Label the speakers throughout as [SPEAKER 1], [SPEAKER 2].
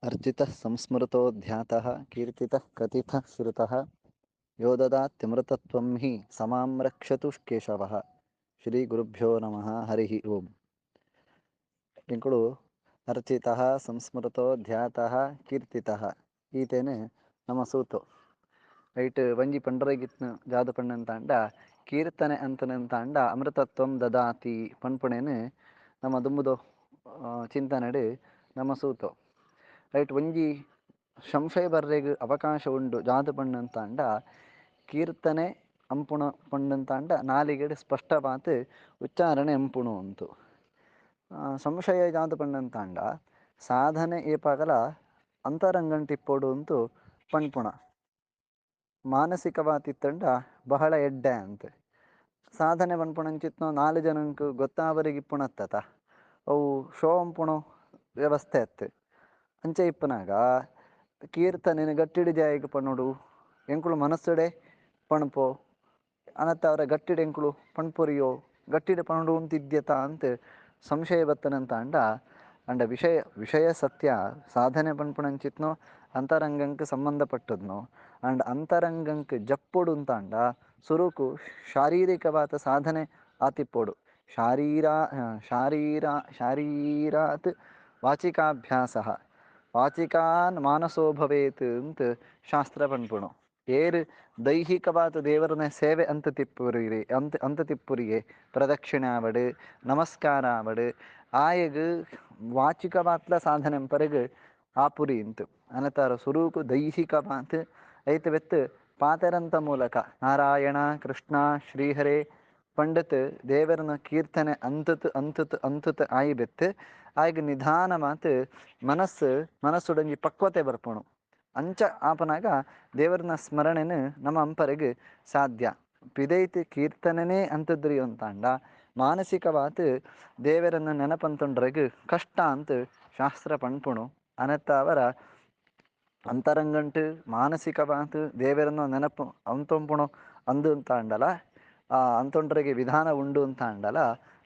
[SPEAKER 1] अर्चितः संस्मृतो ध्यातः कीर्तितः कथितः श्रुतः यो ददात्यमृतत्वं हि समां रक्षतु केशवः ಶ್ರೀಗುರುಭ್ಯೋ ನಮಃ ಹರಿ ಓಂ. ಇಂಕುಡು ಅರ್ಚಿತಃ ಸಂಸ್ಮೃತೋ ಧ್ಯಾತಃ ಕೀರ್ತಿತಃ ಈತೇನೆ ನಮ್ಮ ಸೂತು ರೈಟ್ ವಂಜಿ ಪಂಡ್ರಗಿತ್ನ ಜಾದು ಪಣ್ಣಂತಾಂಡ ಕೀರ್ತನೆ ಅಂತನಂತಾಂಡ ಅಮೃತತ್ವಂ ದದಾತಿ ಪಣ್ಪುಣೇನು ನಮ್ಮ ದುಂಬುದು ಚಿಂತನೆಡು ನಮ್ಮ ಸೂತು ರೈಟ್ ಒಂಜಿ ಸಂಶಯ ಬರ್ರೆಗ್ ಅವಕಾಶ ಉಂಡು ಜಾದು ಪಣ್ಣಂತಾಂಡ ಕೀರ್ತನೆ ಅಂಪುಣ ಪಣ್ಣಂತಾಂಡ ನಾಲಿಗೆಡ್ ಸ್ಪಷ್ಟವಾತ್ ಉಚ್ಚಾರಣೆ ಅಂಪುಣು ಅಂತು ಸಂಶಯ ಜಾದು ಪಣ್ಣಂತಾಂಡ ಸಾಧನೆ ಏಪಾಗಲ ಅಂತರಂಗಂಟಿಪ್ಪೊಡು ಅಂತು ಪಣ್ಪುಣ ಮಾನಸಿಕವಾತಿತ್ತಂಡ ಬಹಳ ಎಡ್ಡೆ ಅಂತೆ ಸಾಧನೆ ಪನ್ಪುಣಂಚಿತ್ನೋ 4 ಜನಂಕ್ ಗೊತ್ತಾವರಿಗಿಪ್ಪುಣತ್ತತ ಅವು ಶೋ ಅಂಪುಣು ವ್ಯವಸ್ಥೆ ಅತ್ತೆ ಅಂಚೆ ಇಪ್ಪನಾಗ ಕೀರ್ತನೆನ ಗಟ್ಟಿಡು ಜಾಯಿಗೆ ಪಣ್ಣುಡು ಎಂಕುಳು ಮನಸ್ಸುಡೆ ಪಣ್ಪೋ ಅನತ್ತ ಅವರ ಗಟ್ಟಿಡು ಎಂಕುಳು ಪಣ್ಪೊರಿಯೋ ಗಟ್ಟಿಡು ಪಣುಡು ಅಂತಿದ್ಯತ ಅಂತ ಸಂಶಯ ಬತ್ತನಂತ ಅಂಡ ವಿಷಯ ಸತ್ಯ ಸಾಧನೆ ಪಣ್ಪುಣಂಚಿತ್ನೋ ಅಂತರಂಗಂಕ್ ಸಂಬಂಧಪಟ್ಟದ್ನೋ ಅಂಡ್ ಅಂತರಂಗಂಕ್ ಜಪ್ಪೊಡು ಅಂತಾಂಡ ಸುರುಕು ಶಾರೀರಿಕವಾದ ಸಾಧನೆ ಆತಿಪ್ಪೋಡು ಶಾರೀರಾತ್ ವಾಚಿಕಾಭ್ಯಾಸ ವಾಚಿಕಾನ್ ಮಾನಸೋ ಭವೇತ್ ಅಂತ ಶಾಸ್ತ್ರ ಪಣ್ಪುಣು ಏರು ದೈಹಿಕವಾದ ದೇವರನ್ನ ಸೇವೆ ಅಂತ ತಿಪ್ಪುರಿಗೆ ಪ್ರದಕ್ಷಿಣೆ ಆವಡು ನಮಸ್ಕಾರ ಆವಡು ಆಯಗ್ ವಾಚಿಕವಾತ್ಲ ಸಾಧನೆ ಪರಗ್ ಆಪುರಿ ಅಂತು ಅನತಾರ ಸುರೂಕು ದೈಹಿಕವಾತ್ ಐತ ಬೆತ್ತು ಪಾತೆರಂತ ಮೂಲಕ ನಾರಾಯಣ ಕೃಷ್ಣ ಶ್ರೀಹರೇ ಪಂಡಿತ್ ದೇವರನ ಕೀರ್ತನೆ ಅಂತತ್ ಆಯಿ ಬೆತ್ತು ಆಯ್ಗ ನಿಧಾನ ಮಾತು ಮನಸ್ಸುಡಂಜಿ ಪಕ್ವತೆ ಬರ್ಪುಣು ಅಂಚ ಆಪನಾಗ ದೇವರನ ಸ್ಮರಣೆನು ನಮ್ಮ ಅಂಪರೆಗ್ ಸಾಧ್ಯ ಪಿದೈತಿ ಕೀರ್ತನೆನೇ ಅಂತದ್ರಿ ಅಂತಾಂಡ ಮಾನಸಿಕವಾತ್ ದೇವರನ್ನ ನೆನಪಂತೊಂಡ್ರೆಗ್ ಕಷ್ಟ ಅಂತ ಶಾಸ್ತ್ರ ಪಣ್ಪುಣು ಅನತ್ತ ಅವರ ಅಂತರಂಗಂಟು ಮಾನಸಿಕವಾತ್ ದೇವರನ್ನ ನೆನಪು ಅಂತೊಂಪುಣು ಅಂದು ಅಂತ ಅಂಡಲ ಅಂತೊಂಡ್ರೆಗೆ ವಿಧಾನ ಉಂಡು ಅಂತ ಅಂಡಲ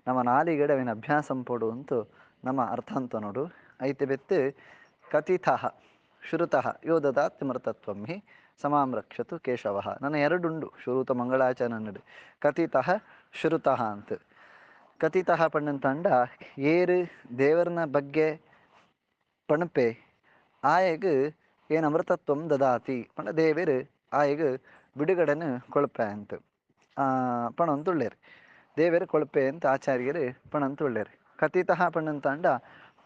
[SPEAKER 1] ನಮ್ಮ ನಾಲಿಗಡೆ ಅವಿನ ಅಭ್ಯಾಸಂ ಪೊಡು ಅಂತು ನಮ್ಮ ಅರ್ಥ ಅಂತ ನೋಡು ಐತೆ ಬೆತ್ತು ಕಥಿತಃ ಶ್ರುತಃ ಯೋ ದದಾತ್ ಅಮೃತತ್ವಂ ಹಿ ಸಮಾಂ ರಕ್ಷತು ಕೇಶವಃ ನನ್ನ ಎರಡುಂಡು ಶ್ರುತ ಮಂಗಳಾಚರಣೆಡು ಕಥಿತಃ ಶ್ರುತಃ ಅಂತ ಕಥಿತಃ ಪಣ್ಣಂತಾಂಡ ಏರು ದೇವರನ ಬಗ್ಗೆ ಪಣಪೆ ಆಯಗ್ ಏನು ಅಮೃತತ್ವಂ ದದಾತಿ ಪಂಡ ದೇವರು ಆಯಗ್ ಬಿಡುಗಡೆನು ಕೊಳ್ಪೆ ಅಂತ ಪಣಂತುಳ್ಳೇರು ದೇವರು ಕೊಳ್ಪೆ ಅಂತ ಆಚಾರ್ಯರು ಪಣಂತುಳ್ಳೇರು ಕಥಿತಃ ಪಣ್ಣಂತಾಂಡ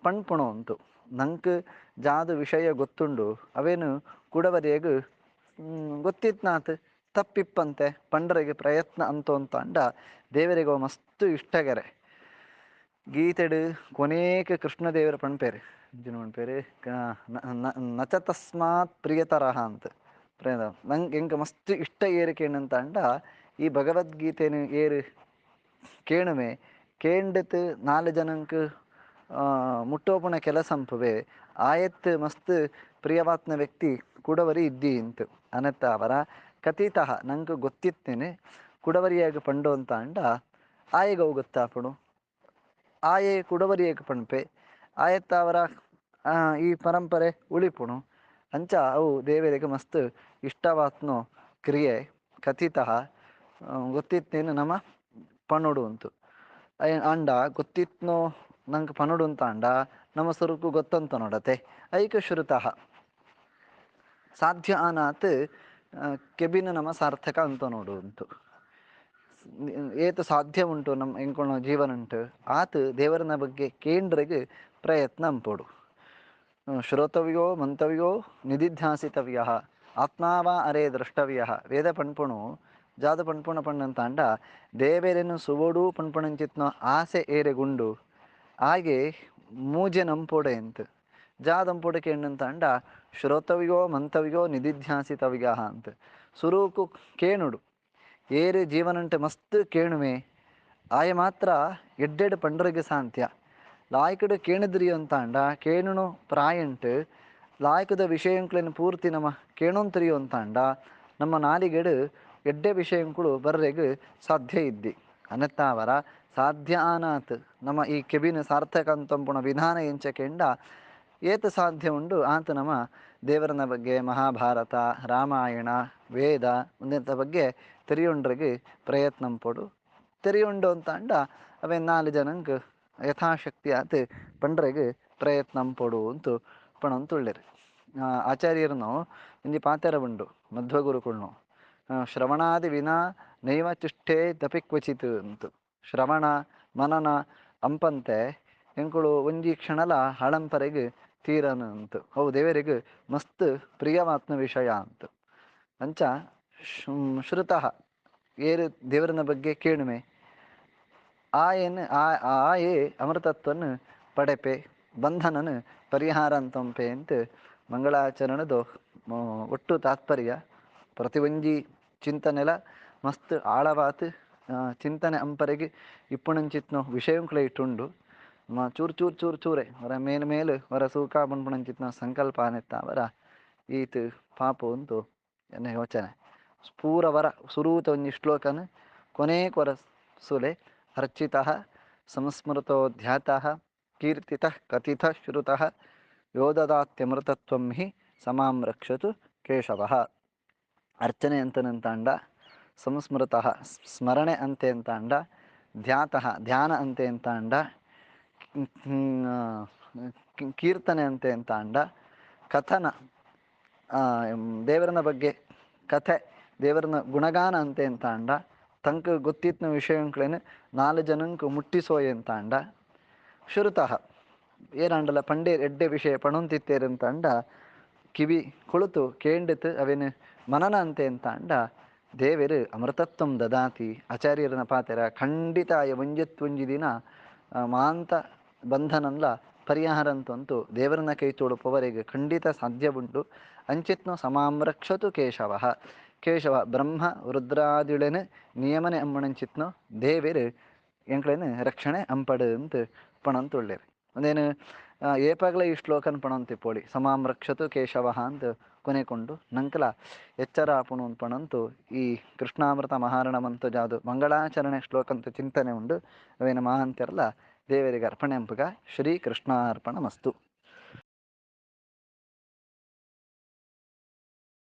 [SPEAKER 1] ಪಣ್ಪುಣು ಅಂತು ನಂಗೆ ಜಾದು ವಿಷಯ ಗೊತ್ತುಂಡು ಅವೇನು ಕುಡವರಿಯಗ್ ಗೊತ್ತಿತ್ನಾತ್ ತಪ್ಪಿಪ್ಪಂತೆ ಪಂಡ್ರೆಗೆ ಪ್ರಯತ್ನ ಅಂತೂ ಅಂತಾಂಡ ದೇವರಿಗೆ ಮಸ್ತು ಇಷ್ಟಗೆರೆ ಗೀತೆಡು ಕೊನೇಕ ಕೃಷ್ಣದೇವರ ಪಣ್ಪೇರು ಪಣ್ಪೇರು ನಚ ತಸ್ಮಾತ್ ಪ್ರಿಯತರಹ ಅಂತ ನಂಗೆ ಎಂಕ ಮಸ್ತ್ ಇಷ್ಟ ಏರಿಕೆ ಏನಂತ ಈ ಭಗವದ್ಗೀತೆನು ಏರು ಕೇಣುವೆ ಕೇಂಡತ್ 4 ಜನಂಕ್ ಮುಟ್ಟೋಪುಣ ಕೆಲಸಂಪುವೆ ಆಯತ್ ಮಸ್ತ್ ಪ್ರಿಯವಾತ್ನ ವ್ಯಕ್ತಿ ಕುಡವರಿ ಇದ್ದಿ ಅಂತು ಅನತ್ತ ಅವರ ಕಥಿತಃ ನಂಗೆ ಗೊತ್ತಿತ್ತೇನೆ ಕುಡವರಿಯಾಗಿ ಪಂಡು ಅಂತ ಆಯಗವು ಗೊತ್ತಾಪುಣು ಆಯೆ ಕುಡವರಿಯಾಗಿ ಪಣ್ಪೆ ಆಯತ್ತ ಅವರ ಈ ಪರಂಪರೆ ಉಳಿಪುಣು ಅಂಚ ಅವು ದೇವರಿಗೆ ಮಸ್ತ್ ಇಷ್ಟವಾತ್ನೋ ಕ್ರಿಯೆ ಕಥಿತಃ ಗೊತ್ತಿತ್ತೇನು ನಮ್ಮ ಪಣುಡು ಅಂತು ಅಂಡ ಗೊತ್ತಿತ್ನೋ ನಂಗೆ ಪಣುಡು ಅಂತ ನಮ್ಮ ಸ್ವರೂಪು ಗೊತ್ತಂತ ನೋಡತೆ ಐಕ ಶ್ರುತಃ ಸಾಧ್ಯ ಅನಾತ್ ಕೆಬಿನ ನಮ್ಮ ಸಾರ್ಥಕ ಅಂತ ನೋಡು ಅಂತು ಏತು ಸಾಧ್ಯ ಉಂಟು ನಮ್ಮ ಎಂಕೊಳ ಜೀವನ ಉಂಟು ಆತ ದೇವರನ ಬಗ್ಗೆ ಕೇಂದ್ರಗೆ ಪ್ರಯತ್ನ ಅಂಪೋಡು ಶ್ರೋತವ್ಯೋ ಮಂತವ್ಯೋ ನಿಧಿಧ್ಯಾಸಿತವ್ಯ ಆತ್ಮಾವ ಅರೇ ದ್ರಷ್ಟವ್ಯ ವೇದ ಪಣ್ಪುಣು ಜಾದು ಪಣ್ಪುಣ ಪಣ್ಣಂತಾಂಡ ದೇವರನ್ನು ಸುವೋಡು ಪಣ್ಪುಣಂಚಿತ್ನೋ ಆಸೆ ಏರೆಗುಂಡು ಹಾಗೆ ಮೂಜೆ ನಂಪೋಡೆ ಅಂತ ಜಾದಂಪೋಡಕ್ಕೆ ಎಣ್ಣಂತಾಂಡ ಶ್ರೋತವ್ಯೋ ಮಂತವ್ಯೋ ನಿಧಿಧ್ಯಾಸಿತವ್ಯ ಅಂತ ಸುರೂಕು ಕೇಣುಡು ಏರು ಜೀವನಂಟೆ ಮಸ್ತ್ ಕೇಣುವೆ ಆಯ ಮಾತ್ರ ಎಡ್ಡೆಡು ಪಂಡ್ರಿಗೆ ಸಾಂತ್ಯ ಲಾಯ್ಕಡು ಕೇಣಿದ್ರಿ ಅಂತಾಂಡ ಕೇಣುನು ಪ್ರಾಯಂಟು ಲಾಯ್ಕದ ವಿಷಯಂಕ್ಳನ್ನು ಪೂರ್ತಿ ನಮ್ಮ ಕೇಣೊಂತರಿಯೋ ಅಂತಾಂಡ ನಮ್ಮ ನಾಲಿಗೆಡು ಎಡ್ಡೆ ವಿಷಯಂಕುಳು ಬರ್ರೆಗ್ ಸಾಧ್ಯ ಇದ್ದಿ ಅನತ್ತ ಅವರ ಸಾಧ್ಯ ಆನಾತ್ ನಮ್ಮ ಈ ಕೆಬಿನ ಸಾರ್ಥಕ ಅಂತಂಪುಣ ವಿಧಾನ ಎಂಚಕೆಂಡ ಏತ ಸಾಧ್ಯ ಉಂಡು ಆತ ನಮ್ಮ ದೇವರನ ಬಗ್ಗೆ ಮಹಾಭಾರತ ರಾಮಾಯಣ ವೇದ ಒಂದಂಥ ಬಗ್ಗೆ ತೆರಿಯೊಂಡ್ರಿಗೆ ಪ್ರಯತ್ನ ಪಡು ತೆರಿಯುಂಡು ಅಂತ ಅಂಡ ಅವೇ 4 ಜನಂಗೆ ಯಥಾಶಕ್ತಿ ಆತ ಪಂಡ್ರೆಗೆ ಪ್ರಯತ್ನ ಪಡು ಅಂತು ಪಣಂತುಳ್ಳೆರು ಆಚಾರ್ಯರನು ಇಂಜಿ ಪಾತೆರ ಉಂಡು ಮಧ್ವಗುರುಕುಳ್ನು ಶ್ರವಣಾದಿ ವಿನಾ ನೈವ ತಿಷ್ಠೇ ತಪಿ ಕ್ವಚಿತ್ ಅಂತು ಶ್ರವಣ ಮನನ ಅಂಪಂತೆ ಎಂಕುಳು ಒಂಜಿ ಕ್ಷಣಲ ಹಳಂಪರೆಗೆ ತೀರನು ಅಂತು ಅವು ದೇವರಿಗೆ ಮಸ್ತ್ ಪ್ರಿಯವಾತ್ಮ ವಿಷಯ ಅಂತು ಅಂಚ ಶ್ರುತಃ ಏರು ದೇವರನ ಬಗ್ಗೆ ಕೇಳುಮೆ ಆಯನ್ ಆಯೇ ಅಮೃತತ್ವನ ಪಡೆಪೆ ಬಂಧನನ ಪರಿಹಾರ ಅಂತಂಪೆ ಅಂತ ಮಂಗಳಾಚರಣದು ಒಟ್ಟು ತಾತ್ಪರ್ಯ ಪ್ರತಿ ಒಂಜಿ ಚಿಂತನೆಲ ಮಸ್ತ್ ಆಳವಾತ್ ಚಿಂತನೆ ಅಂಪರೆಗೆ ಇಪ್ಪುಣಂಚಿತ್ನು ವಿಷಯಂಕ್ಲೆ ಇಟ್ಟುಂಡು ಚೂರು ಚೂರು ಚೂರು ಚೂರೆ ವರ ಮೇಲು ಮೇಲು ವರ ಸೂಕ ಬಣ್ಪುಣಂಚಿತ್ನ ಸಂಕಲ್ಪ ಆನೆತ್ತ ವರ ಈತ್ ಪಾಪು ಅಂತು ಎನ್ನ ಯೋಚನೆ ಪೂರ ವರ ಸುರೂತ ಒಂಜಿ ಶ್ಲೋಕನ ಕೊನೆ ಕೊರ ಸುಲೆ ಅರ್ಚಿತಃ ಸಂಸ್ಮೃತೋ ಧ್ಯಾತಃ ಕೀರ್ತಿತಃ ಕಥಿತಃ ಶ್ರುತಃ ಯೋದದಾತ್ಯಮೃತತ್ವಂ ಹಿ ಸಮಾಂ ರಕ್ಷತು ಕೇಶವಃ ಅರ್ಚನೆ ಅಂತನಂತಾಂಡ ಸಂಸ್ಮೃತಃ ಸ್ಮರಣೆ ಅಂತೆ ಅಂತಾಂಡ ಧ್ಯಾತಃ ಧ್ಯಾನ ಅಂತೆ ಅಂತಾಂಡ ಕೀರ್ತನೆ ಅಂತೆ ಅಂತಾಂಡ ಕಥನ ದೇವರನ ಬಗ್ಗೆ ಕಥೆ ದೇವರನ ಗುಣಗಾನ ಅಂತೆ ಅಂತಾಂಡ ತಂಕ ಗೊತ್ತಿತ್ನ ವಿಷಯಂಕ್ಳೇನು 4 ಜನಂಕ್ ಮುಟ್ಟಿಸೋಯೆ ಅಂತಾಂಡ ಶ್ರುತಃ ಏನಾಂಡಲ ಪಂಡೇ ಎಡ್ಡೆ ವಿಷಯ ಪಣೊಂತಿತ್ತೇರಂತಾಂಡ ಕಿವಿ ಕೊಳುತು ಕೇಂಡಿತು ಅವೇನು ಮನನ ಅಂತೆ ಅಂತಾಂಡ ದೇವರು ಅಮೃತತ್ವಂ ದದಾತಿ ಆಚಾರ್ಯರನ ಪಾತೆರ ಖಂಡಿತ ಒಂಜಿ ದಿನ ಮಾಂತ ಬಂಧನಂಲ ಪರಿಹಾರ ಅಂತಂತೂ ದೇವರನ ಕೈ ತೊಳುಪವರೆಗೆ ಖಂಡಿತ ಸಾಧ್ಯ ಉಂಟು ಅಂಚಿತ್ನು ಸಮಾಂ ರಕ್ಷತು ಕೇಶವ ಕೇಶವ ಬ್ರಹ್ಮ ರುದ್ರಾದಿಳೆನು ನಿಯಮನೆ ಅಂಬಣಂಚಿತ್ನು ದೇವರು ಎಂಕ್ಳೇನು ರಕ್ಷಣೆ ಅಂಪಡು ಅಂತ ಪಣಂತುಳ್ಳೇರು ಅದೇನು ಏಪಾಗಲೇ ಈ ಶ್ಲೋಕನ ಪಣಂತಿಪ್ಪೋಳಿ ಸಮಾಂ ರಕ್ಷತು ಕೇಶವ ಅಂತ ಕೊನೆಕೊಂಡು ನಂಕಲ ಎಚ್ಚರ ಆಪುಣು ಪಣಂತು ಈ ಕೃಷ್ಣಾಮೃತ ಮಹಾರಣಮಂತು ಜಾದು ಮಂಗಳಾಚರಣೆ ಶ್ಲೋಕಂತ ಚಿಂತನೆ ಉಂಡು ಅವೇನು ಮಹಾಂತ್ಯರಲ್ಲ ದೇವರಿಗೆ ಅರ್ಪಣೆ ಅಂಪುಗ ಶ್ರೀ ಕೃಷ್ಣಾರ್ಪಣ ಮಸ್ತು.